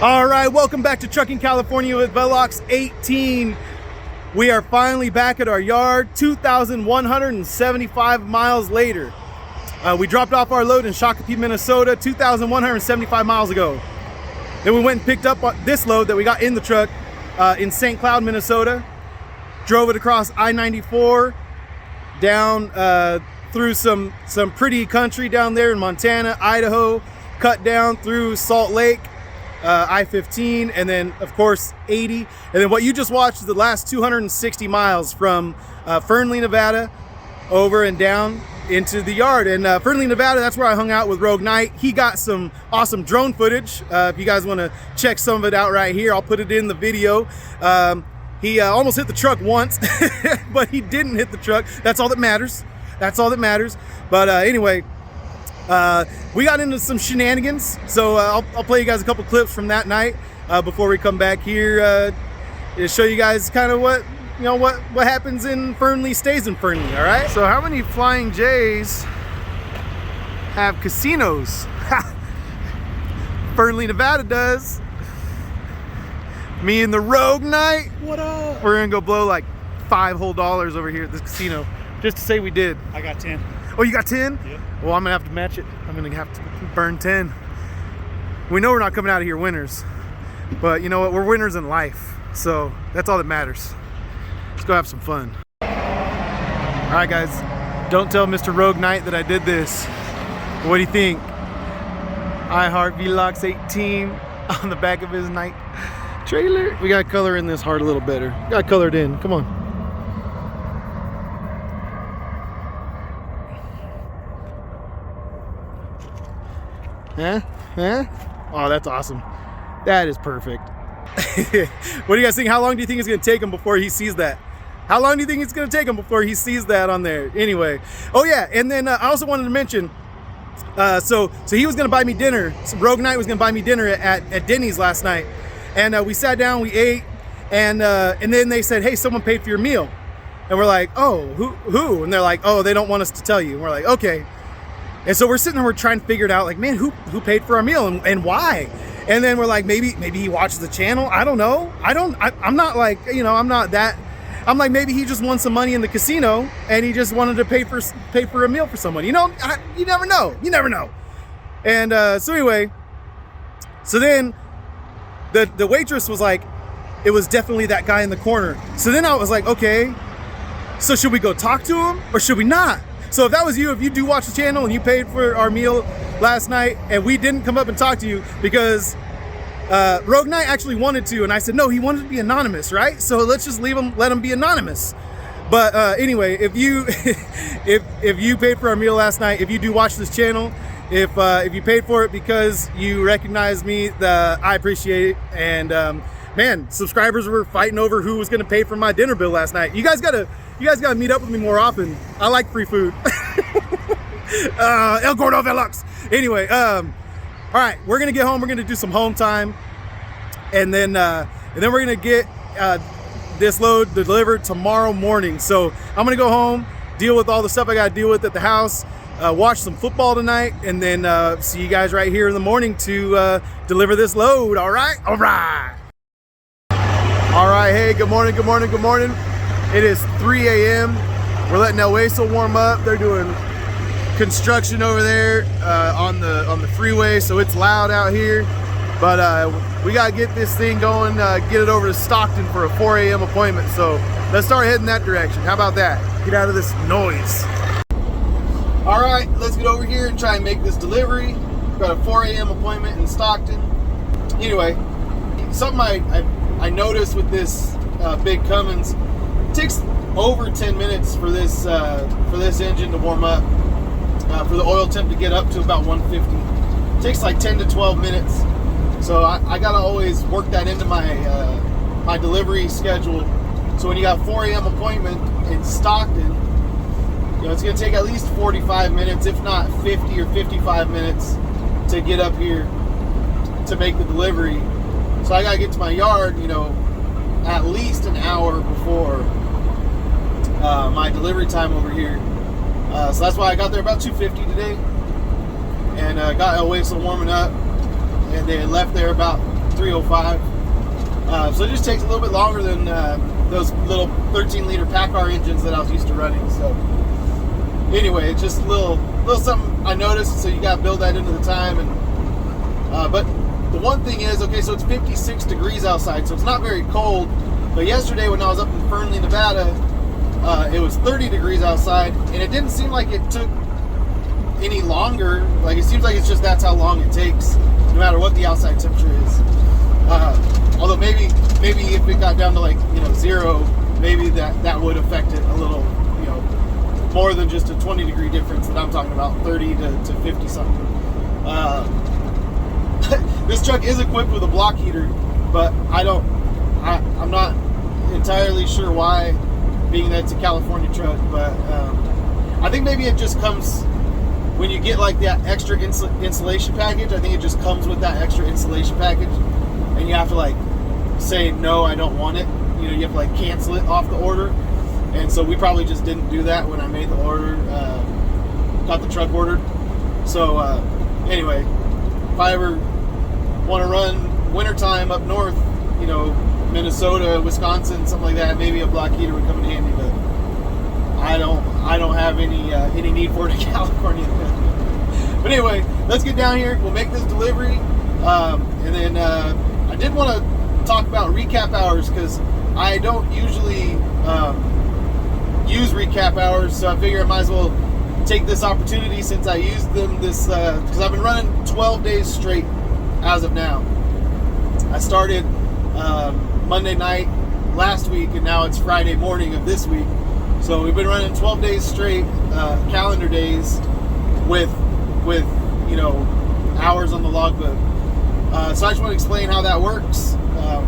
All right, welcome back to Trucking California with Velox 18. We are finally back at our yard 2,175 miles later. We dropped off our load in Shakopee, Minnesota 2,175 miles ago. Then we went and picked up this load that we got in the truck in St. Cloud, Minnesota. Drove it across I-94 down through some pretty country down there in Montana, Idaho, cut down through Salt Lake, I-15, and then of course 80. And then what you just watched is the last 260 miles from Fernley, Nevada over and down into the yard. And Fernley, Nevada, that's where I hung out with Rogue Knight. He got some awesome drone footage. If you guys want to check some of it out right here, I'll put it in the video. He almost hit the truck once, but he didn't hit the truck. That's all that matters. That's all that matters. But anyway, we got into some shenanigans, so I'll play you guys a couple clips from that night before we come back here to show you guys kind of what happens in Fernley stays in Fernley. All right. So how many Flying J's have casinos? Fernley, Nevada does. Me and the Rogue Knight. What up? We're gonna go blow like $5 whole over here at this casino just to say we did. I got 10. Oh, you got 10? Yeah. Well, I'm gonna have to match it. I'm gonna have to burn 10. We know we're not coming out of here winners, but you know what? We're winners in life, so that's all that matters. Let's go have some fun. All right, guys. Don't tell Mr. Rogue Knight that I did this. What do you think? I Heart Velox 18 on the back of his night trailer. We got color in this heart a little better. Got colored in. Come on. Huh? Oh, that's awesome. That is perfect. What do you guys think? How long do you think it's gonna take him before he sees that? How long do you think it's gonna take him before he sees that on there? Anyway. Oh yeah, and then I also wanted to mention, so he was gonna buy me dinner. So Rogue Knight was gonna buy me dinner at Denny's last night. And we sat down, we ate, and then they said, hey, someone paid for your meal. And we're like, oh, who? And they're like, oh, they don't want us to tell you. And we're like, okay. And so we're sitting there, we're trying to figure it out, like, man, who paid for our meal and why? And then we're like, maybe he watches the channel. I don't know. I'm not like, I'm not that. I'm like, maybe he just won some money in the casino and he just wanted to pay for a meal for someone. You never know. You never know. And so anyway, so then the waitress was like, it was definitely that guy in the corner. So then I was like, okay, so should we go talk to him or should we not? So if that was you, if you do watch the channel and you paid for our meal last night and we didn't come up and talk to you because Rogue Knight actually wanted to, and I said, no, he wanted to be anonymous, right? So let's just let him be anonymous. But anyway, if you if you paid for our meal last night, if you do watch this channel, if you paid for it because you recognize me, I appreciate it. And man, subscribers were fighting over who was going to pay for my dinner bill last night. You guys gotta meet up with me more often. I like free food. El Gordo Velox. Anyway, all right, we're gonna get home. We're gonna do some home time, and then we're gonna get this load delivered tomorrow morning. So I'm gonna go home, deal with all the stuff I gotta deal with at the house. Watch some football tonight, and then see you guys right here in the morning to deliver this load. All right. Hey, good morning. It is 3 a.m. We're letting El Hueso warm up. They're doing construction over there on the freeway, so it's loud out here. But we gotta get this thing going, get it over to Stockton for a 4 a.m. appointment. So let's start heading that direction. How about that? Get out of this noise. All right, let's get over here and try and make this delivery. We've got a 4 a.m. appointment in Stockton. Anyway, something I noticed with this big Cummins, it takes over 10 minutes for this engine to warm up, for the oil temp to get up to about 150. It takes like 10 to 12 minutes. So I gotta always work that into my my delivery schedule. So when you got 4 a.m. appointment in Stockton, it's gonna take at least 45 minutes, if not 50 or 55 minutes to get up here to make the delivery. So I gotta get to my yard, at least an hour before my delivery time over here. So that's why I got there about 2:50 today, and got El Hueso warming up, and they left there about 305. So it just takes a little bit longer than those little 13-liter PACCAR engines that I was used to running. So anyway, it's just a little something I noticed. So you got to build that into the time. And but the one thing is, okay, so it's 56 degrees outside, so it's not very cold. But yesterday when I was up in Fernley, Nevada, it was 30 degrees outside, and it didn't seem like it took any longer. Like, it seems like it's just that's how long it takes, no matter what the outside temperature is. Although maybe if it got down to, like, you know, 0, maybe that would affect it a little, you know, more than just a 20-degree difference that I'm talking about, 30 to 50 something. This truck is equipped with a block heater, but I'm not entirely sure why, being that it's a California truck. But I think maybe it just comes when you get like that extra insulation package. I think it just comes with that extra insulation package, and you have to like say no, I don't want it. You know, you have to like cancel it off the order. And so we probably just didn't do that when I made the order, got the truck ordered. So anyway, if I ever want to run wintertime up north, you know, Minnesota, Wisconsin, something like that, maybe a block heater would come in handy. But I don't have any need for it in California. But anyway, let's get down here. We'll make this delivery, and then I did want to talk about recap hours, because I don't usually use recap hours, so I figure I might as well take this opportunity since I used them this, because I've been running 12 days straight as of now. I started Monday night last week, and now it's Friday morning of this week. So we've been running 12 days straight, calendar days, with you know, hours on the logbook. So I just want to explain how that works,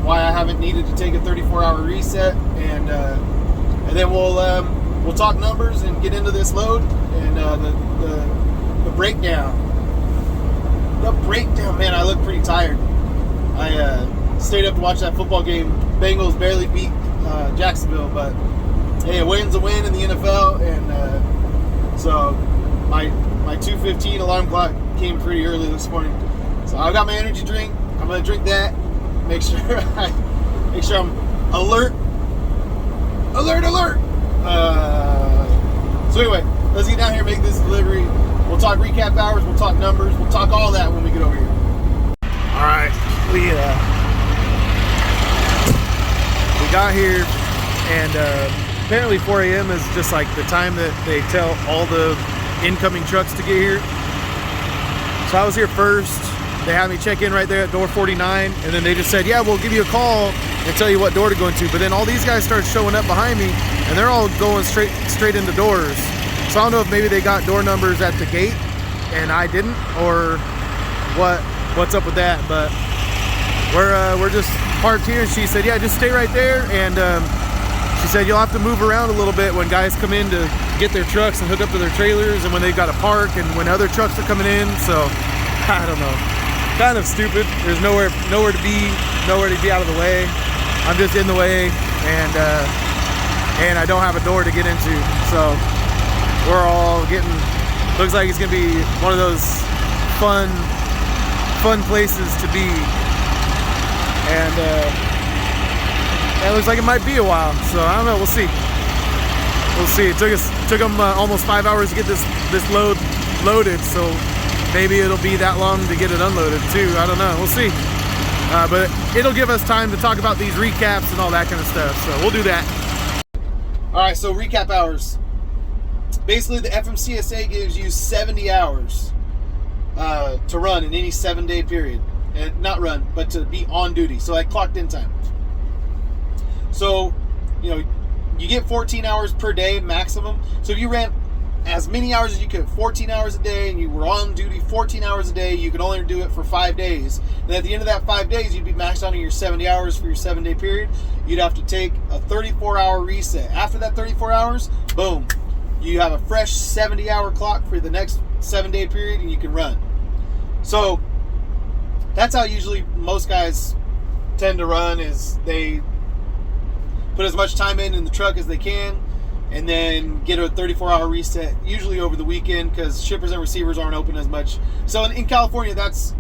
why I haven't needed to take a 34-hour reset, and then we'll talk numbers and get into this load and the breakdown. The breakdown, man, I look pretty tired. I stayed up to watch that football game. Bengals barely beat Jacksonville, but hey, a win's a win in the NFL, and so my 2:15 alarm clock came pretty early this morning. So I got my energy drink. I'm gonna drink that. Make sure I'm alert. So anyway, let's get down here and make this delivery. We'll talk recap hours. We'll talk numbers. We'll talk all that when we get over here. All right, we got here, and apparently 4 a.m. is just like the time that they tell all the incoming trucks to get here. So I was here first. They had me check in right there at door 49, and then they just said, yeah, we'll give you a call and tell you what door to go into. But then all these guys started showing up behind me, and they're all going straight into doors. So I don't know if maybe they got door numbers at the gate and I didn't, or what's up with that. But we're just parked here. She said, yeah, just stay right there. And she said you'll have to move around a little bit when guys come in to get their trucks and hook up to their trailers, and when they've got to park, and when other trucks are coming in. So I don't know, kind of stupid. There's nowhere to be out of the way. I'm just in the way, and I don't have a door to get into. So we're all getting, looks like it's gonna be one of those fun places to be, and it looks like it might be a while. So I don't know, we'll see. It took them almost 5 hours to get this load loaded, so maybe it'll be that long to get it unloaded too. I don't know, we'll see. But it'll give us time to talk about these recaps and all that kind of stuff, so we'll do that. All right, so recap hours. Basically, the FMCSA gives you 70 hours to run in any 7-day period. And not run, but to be on duty. So like clocked in time. So, you know, you get 14 hours per day maximum. So if you ran as many hours as you could, 14 hours a day, and you were on duty 14 hours a day, you could only do it for 5 days. And at the end of that 5 days, you'd be maxed out on your 70 hours for your 7-day period. You'd have to take a 34-hour reset. After that 34 hours, boom, you have a fresh 70-hour clock for the next 7-day period, and you can run. So that's how usually most guys tend to run, is they put as much time in the truck as they can, and then get a 34-hour reset, usually over the weekend, because shippers and receivers aren't open as much. So in California, that's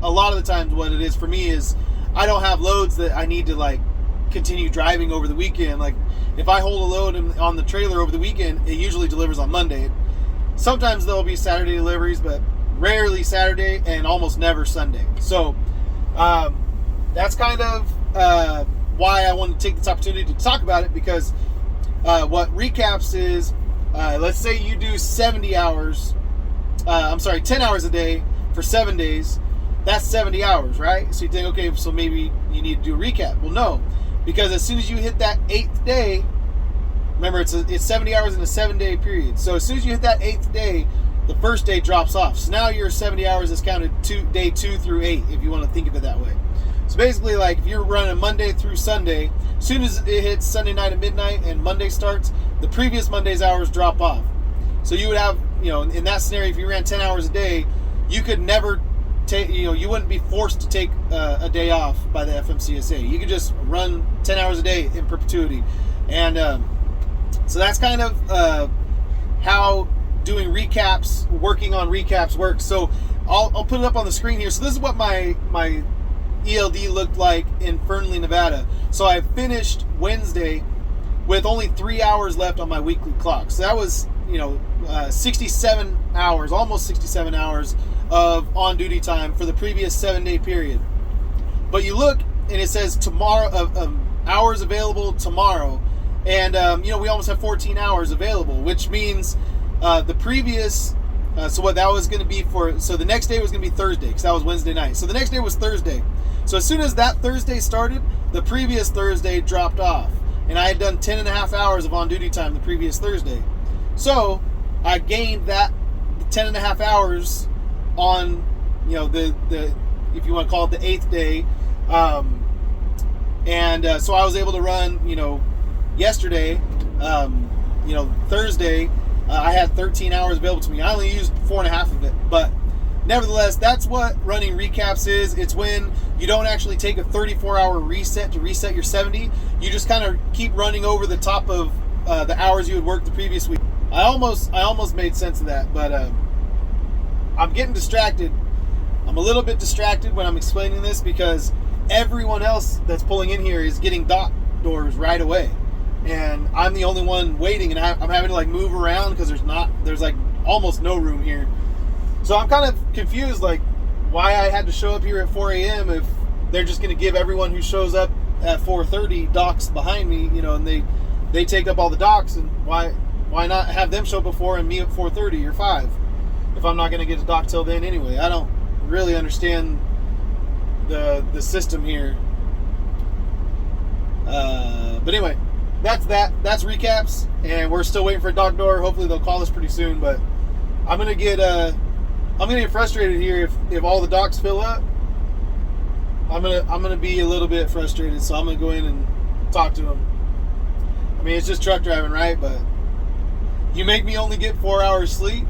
a lot of the times what it is for me is I don't have loads that I need to like continue driving over the weekend. Like if I hold a load on the trailer over the weekend, it usually delivers on Monday. Sometimes there'll be Saturday deliveries, but rarely Saturday and almost never Sunday. So that's kind of why I wanted to take this opportunity to talk about it, because what recaps is, let's say you do 70 hours, 10 hours a day for 7 days. That's 70 hours, right? So you think, okay, so maybe you need to do a recap. Well, no, because as soon as you hit that 8th day, remember it's 70 hours in a 7-day period. So as soon as you hit that 8th day, the first day drops off. So now your 70 hours is counted day 2 through 8, if you want to think of it that way. So basically, like if you're running Monday through Sunday, as soon as it hits Sunday night at midnight and Monday starts, the previous Monday's hours drop off. So you would have, in that scenario, if you ran 10 hours a day, you could never take, you wouldn't be forced to take a day off by the FMCSA. You could just run 10 hours a day in perpetuity. And so that's kind of how doing recaps, working on recaps works. So I'll put it up on the screen here. So this is what my ELD looked like in Fernley, Nevada. So I finished Wednesday with only 3 hours left on my weekly clock. So that was, 67 hours, almost 67 hours of on-duty time for the previous 7-day period. But you look and it says tomorrow, hours available tomorrow. And, we almost have 14 hours available, which means the previous, so what that was going to be so the next day was going to be Thursday, because that was Wednesday night. So the next day was Thursday. So as soon as that Thursday started, the previous Thursday dropped off. And I had done 10 and a half hours of on-duty time the previous Thursday. So I gained that 10 and a half hours on, the if you want to call it the 8th day. So I was able to run, yesterday, Thursday, I had 13 hours available to me. I only used 4.5 of it, but nevertheless, that's what running recaps is. It's when you don't actually take a 34-hour reset to reset your 70. You just kind of keep running over the top of the hours you had worked the previous week. I almost made sense of that, but I'm getting distracted. I'm a little bit distracted when I'm explaining this, because everyone else that's pulling in here is getting dock doors right away. And I'm the only one waiting, and I'm having to like move around because there's like almost no room here. So I'm kind of confused, like why I had to show up here at 4 a.m. if they're just going to give everyone who shows up at 4:30 docks behind me, and they take up all the docks, and why not have them show up before and me at 4:30 or 5 if I'm not going to get a dock till then anyway. I don't really understand the system here. But anyway, that's recaps, and we're still waiting for a dock door. Hopefully they'll call us pretty soon, but I'm gonna get frustrated here if all the docks fill up. I'm gonna be a little bit frustrated, so I'm gonna go in and talk to them. I mean, it's just truck driving, right? But you make me only get 4 hours sleep,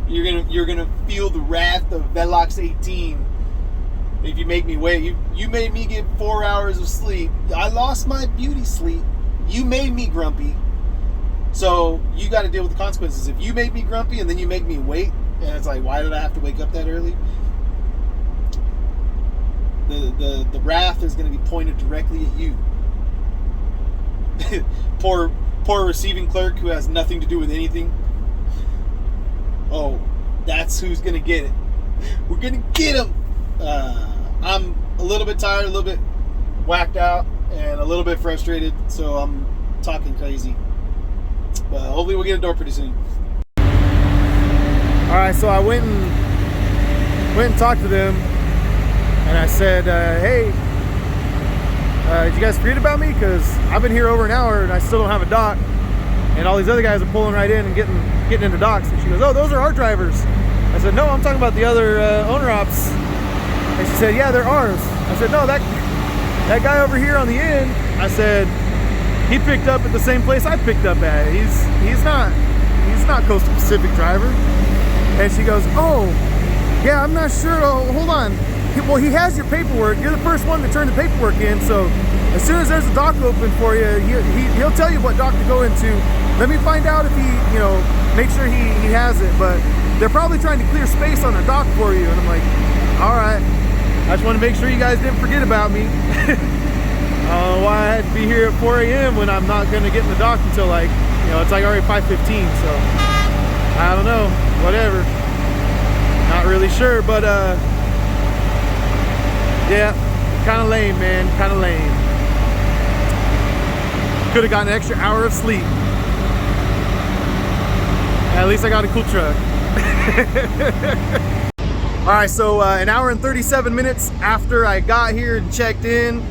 you're gonna feel the wrath of Velox 18. If you make me wait, you made me get 4 hours of sleep. I lost my beauty sleep. You made me grumpy. So you got to deal with the consequences. If you made me grumpy and then you make me wait, and it's like, why did I have to wake up that early? The wrath is going to be pointed directly at you. poor receiving clerk who has nothing to do with anything. Oh, that's who's going to get it. We're going to get him. I'm a little bit tired, a little bit whacked out, and a little bit frustrated, so I'm talking crazy. But hopefully we'll get a door pretty soon. Alright, so I went and talked to them, and I said, hey, did you guys forget about me? Because I've been here over an hour and I still don't have a dock, and all these other guys are pulling right in and getting into docks. And she goes, oh, those are our drivers. I said, no, I'm talking about the other owner ops. And she said, yeah, they're ours. I said, no, that guy over here on the end, I said, he picked up at the same place I picked up at. He's not Coastal Pacific driver. And she goes, oh, yeah, I'm not sure. Oh, hold on. Well, he has your paperwork. You're the first one to turn the paperwork in. So as soon as there's a dock open for you, he'll tell you what dock to go into. Let me find out if he, make sure he has it. But they're probably trying to clear space on the dock for you. And I'm like, all right. I just want to make sure you guys didn't forget about me. Why I had to be here at 4 a.m. when I'm not going to get in the dock until like, you know, it's like already 5:15, so I don't know, whatever. Not really sure, but yeah, kind of lame, man, kind of lame. Could have gotten an extra hour of sleep. At least I got a cool truck. All right, so an hour and 37 minutes after I got here and checked in.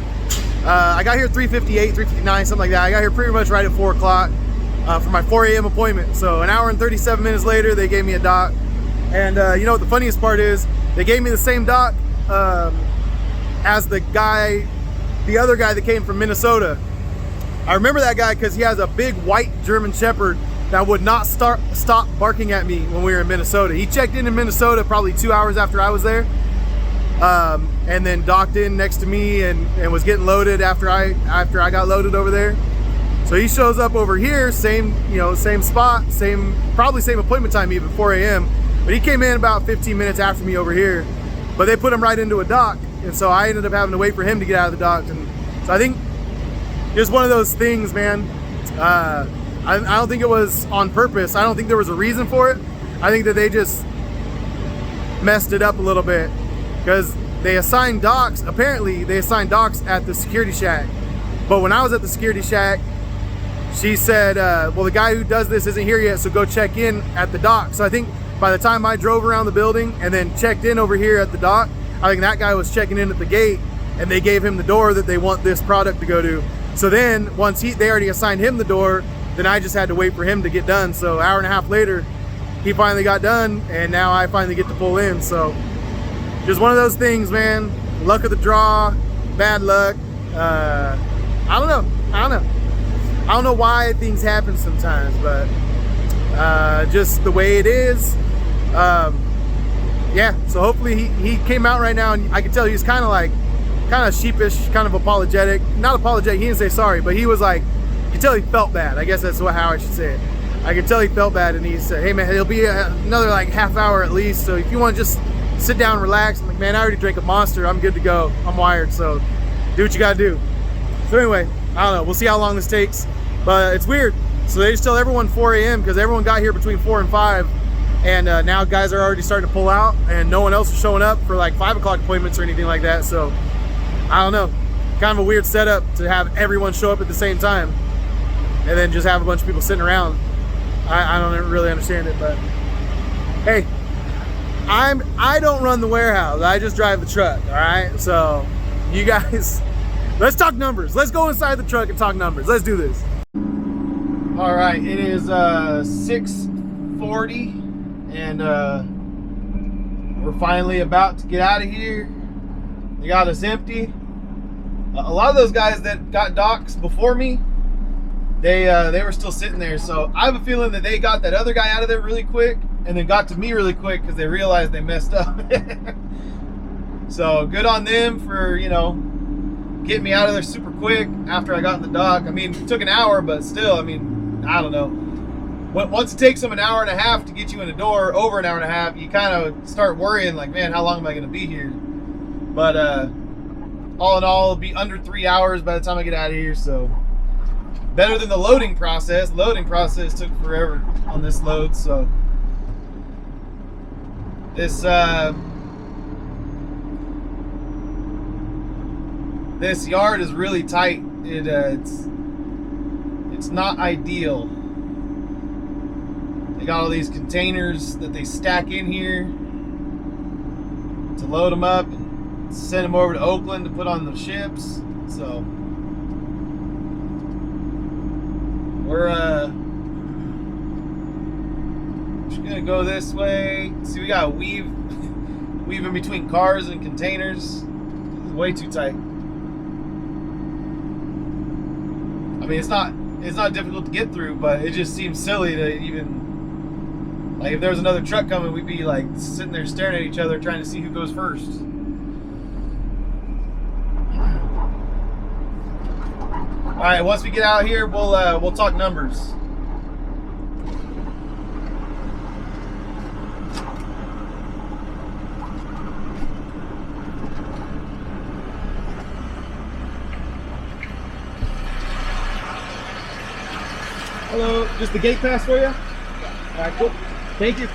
I got here 3:58, 3:59, something like that. I got here pretty much right at 4 o'clock for my 4 a.m. appointment. So an hour and 37 minutes later, they gave me a dock. And you know what the funniest part is? They gave me the same dock as the other guy that came from Minnesota. I remember that guy because he has a big white German Shepherd that would not stop barking at me when we were in Minnesota. He checked in Minnesota probably 2 hours after I was there, and then docked in next to me and was getting loaded after I got loaded over there. So he shows up over here, same spot, probably same appointment time, even 4 a.m. But he came in about 15 minutes after me over here. But they put him right into a dock, and so I ended up having to wait for him to get out of the dock. And so I think it's one of those things, man. I don't think it was on purpose. I don't think there was a reason for it. I think that they just messed it up a little bit because they assigned docks. Apparently, they assigned docks at the security shack. But when I was at the security shack, she said, well, the guy who does this isn't here yet, so go check in at the dock. So I think by the time I drove around the building and then checked in over here at the dock, I think that guy was checking in at the gate, and they gave him the door that they want this product to go to. So then once they already assigned him the door, then I just had to wait for him to get done. So an hour and a half later, he finally got done, and now I finally get to pull in. So just one of those things, man. Luck of the draw, bad luck. I don't know. I don't know why things happen sometimes, but just the way it is. Yeah, so hopefully he came out right now, and I can tell he's kind of sheepish, kind of apologetic. Not apologetic, he didn't say sorry, but he was like, you can tell he felt bad. I guess that's how I should say it. I could tell he felt bad, and he said, hey man, it'll be another like half hour at least, so if you want to just sit down and relax. I'm like, man, I already drank a Monster, I'm good to go, I'm wired, so do what you gotta do. So anyway, I don't know, we'll see how long this takes, but it's weird. So they just tell everyone 4 a.m. because everyone got here between 4 and 5, and now guys are already starting to pull out, and no one else is showing up for like 5 o'clock appointments or anything like that. So I don't know, kind of a weird setup to have everyone show up at the same time and then just have a bunch of people sitting around. I don't really understand it, but hey, I don't run the warehouse, I just drive the truck. All right, so you guys, let's talk numbers. Let's go inside the truck and talk numbers. Let's do this. All right, it is 6:40, and we're finally about to get out of here. They got us empty. A lot of those guys that got docks before me, they were still sitting there. So I have a feeling that they got that other guy out of there really quick and then got to me really quick because they realized they messed up. So good on them for, you know, getting me out of there super quick after I got in the dock. I mean, it took an hour, but still, I mean, I don't know. Once it takes them an hour and a half to get you in the door, over an hour and a half, you kind of start worrying like, man, how long am I going to be here? But all in all, it'll be under 3 hours by the time I get out of here. So better than the loading process. The loading process took forever on this load. So this yard is really tight. It's not ideal. They got all these containers that they stack in here to load them up and send them over to Oakland to put on the ships. So we're just gonna go this way. See, we gotta weave in between cars and containers. It's way too tight. I mean, it's not difficult to get through, but it just seems silly to even, like, if there was another truck coming, we'd be like sitting there staring at each other trying to see who goes first. All right, once we get out here, we'll talk numbers. Hello, just the gate pass for you? All right, cool. Thank you.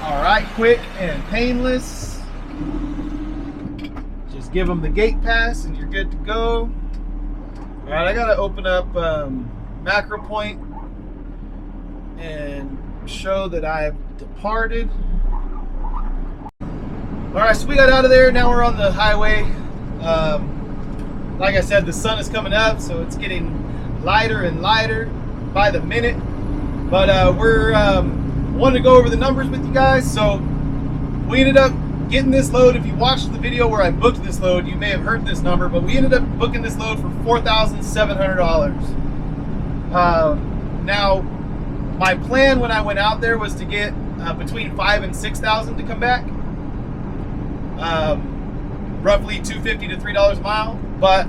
All right, quick and painless. Just give them the gate pass and you're good to go. All right, I gotta open up Macro Point and show that I've departed. All right, so we got out of there. Now we're on the highway. Like I said, the sun is coming up, so it's getting lighter and lighter by the minute. But we're wanting to go over the numbers with you guys. So we ended up getting this load. If you watched the video where I booked this load, you may have heard this number, but we ended up booking this load for $4,700. Now, my plan when I went out there was to get between $5,000 and $6,000 to come back. Roughly $2.50 to $3 a mile, but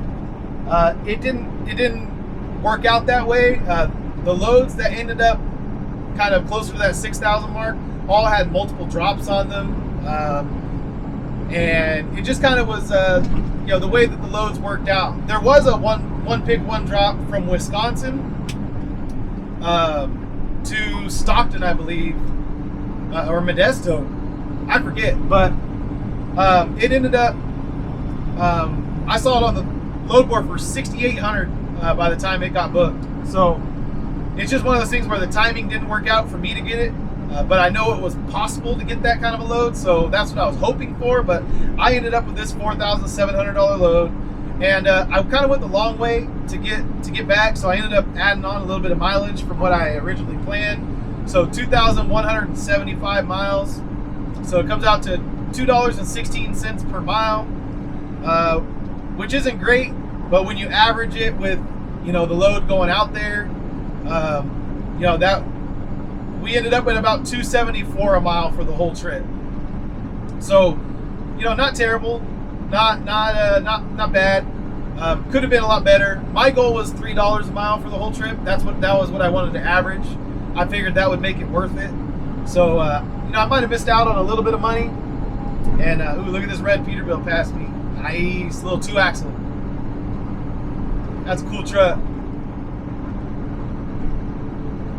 it didn't work out that way. The loads that ended up kind of closer to that 6,000 mark all had multiple drops on them, and it just kind of was the way that the loads worked out. There was a one pick one drop from Wisconsin to Stockton, I believe, or Modesto, I forget, but it ended up, I saw it on the load board for $6,800 by the time it got booked. So it's just one of those things where the timing didn't work out for me to get it, but I know it was possible to get that kind of a load, so that's what I was hoping for. But I ended up with this $4,700 load, and I kind of went the long way to get back, so I ended up adding on a little bit of mileage from what I originally planned. So 2,175 miles. So it comes out to $2.16 per mile, which isn't great, but when you average it with the load going out there, that we ended up at about $2.74 a mile for the whole trip. So not terrible, not bad. Could have been a lot better. My goal was $3 a mile for the whole trip. That was what I wanted to average. I figured that would make it worth it. So I might have missed out on a little bit of money. And ooh, look at this red Peterbilt past me. Nice little 2-axle. That's a cool truck.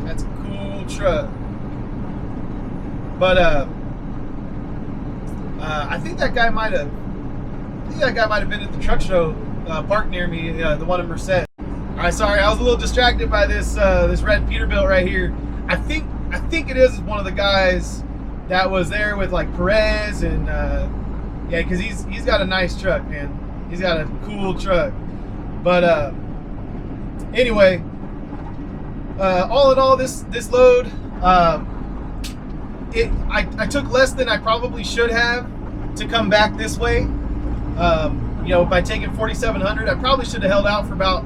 That's a cool truck. But I think that guy might have been at the truck show parked near me, the one in Merced. All right, sorry, I was a little distracted by this red Peterbilt right here. I think it is one of the guys that was there with like Perez and yeah, because he's got a nice truck, man. He's got a cool truck. But anyway, all in all, this load, I took less than I probably should have to come back this way. By taking 4,700, I probably should have held out for about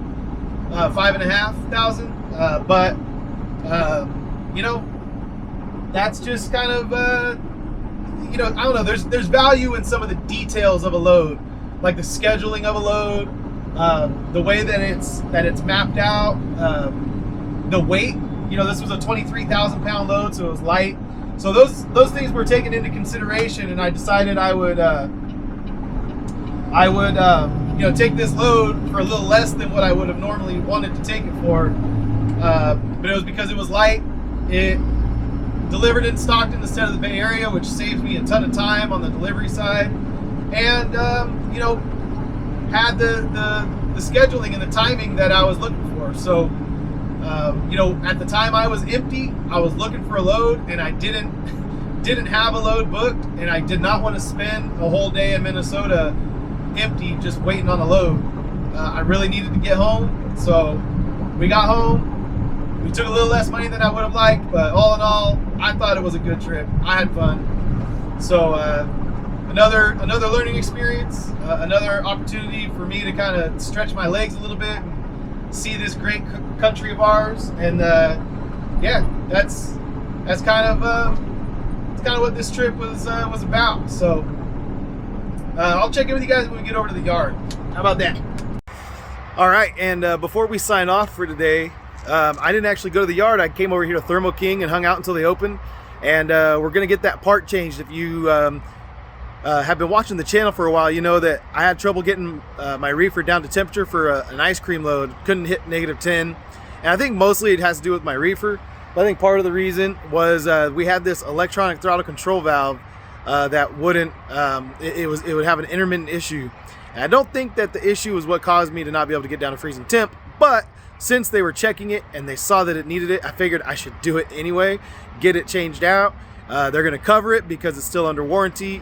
5,500. But that's just kind of I don't know. There's value in some of the details of a load, like the scheduling of a load, the way that it's mapped out, the weight. This was a 23,000 pound load, so it was light. So those things were taken into consideration, and I decided I would take this load for a little less than what I would have normally wanted to take it for. But it was because it was light. It delivered in Stockton instead of the Bay Area, which saves me a ton of time on the delivery side, and had the scheduling and the timing that I was looking for. So at the time I was empty, I was looking for a load, and I didn't have a load booked, and I did not want to spend a whole day in Minnesota empty just waiting on a load. I really needed to get home, so we got home. We took a little less money than I would have liked, but all in all, I thought it was a good trip. I had fun. So another learning experience, another opportunity for me to kind of stretch my legs a little bit and see this great country of ours. And yeah, that's kind of what this trip was about. So I'll check in with you guys when we get over to the yard. How about that? All right, and before we sign off for today, I didn't actually go to the yard. I came over here to Thermo King and hung out until they opened, and we're gonna get that part changed. If you have been watching the channel for a while, you know that I had trouble getting my reefer down to temperature for an ice cream load. Couldn't hit -10, and I think mostly it has to do with my reefer. But I think part of the reason was we had this electronic throttle control valve that wouldn't. It would have an intermittent issue. And I don't think that the issue was what caused me to not be able to get down to freezing temp, but since they were checking it and they saw that it needed it, I figured I should do it anyway, get it changed out. They're gonna cover it because it's still under warranty.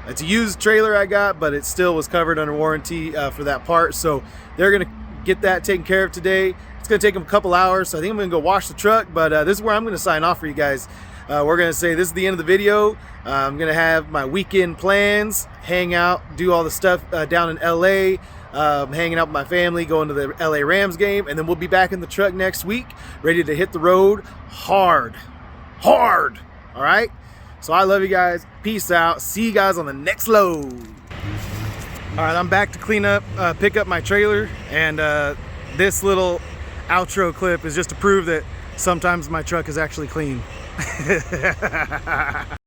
It's a used trailer I got, but it still was covered under warranty for that part. So they're gonna get that taken care of today. It's gonna take them a couple hours, so I think I'm gonna go wash the truck, but this is where I'm gonna sign off for you guys. We're gonna say this is the end of the video. I'm gonna have my weekend plans, hang out, do all the stuff down in LA, hanging out with my family, going to the LA Rams game, and then we'll be back in the truck next week, ready to hit the road hard. All right, so I love you guys. Peace out. See you guys on the next load. All right, I'm back to clean up, pick up my trailer, and this little outro clip is just to prove that sometimes my truck is actually clean.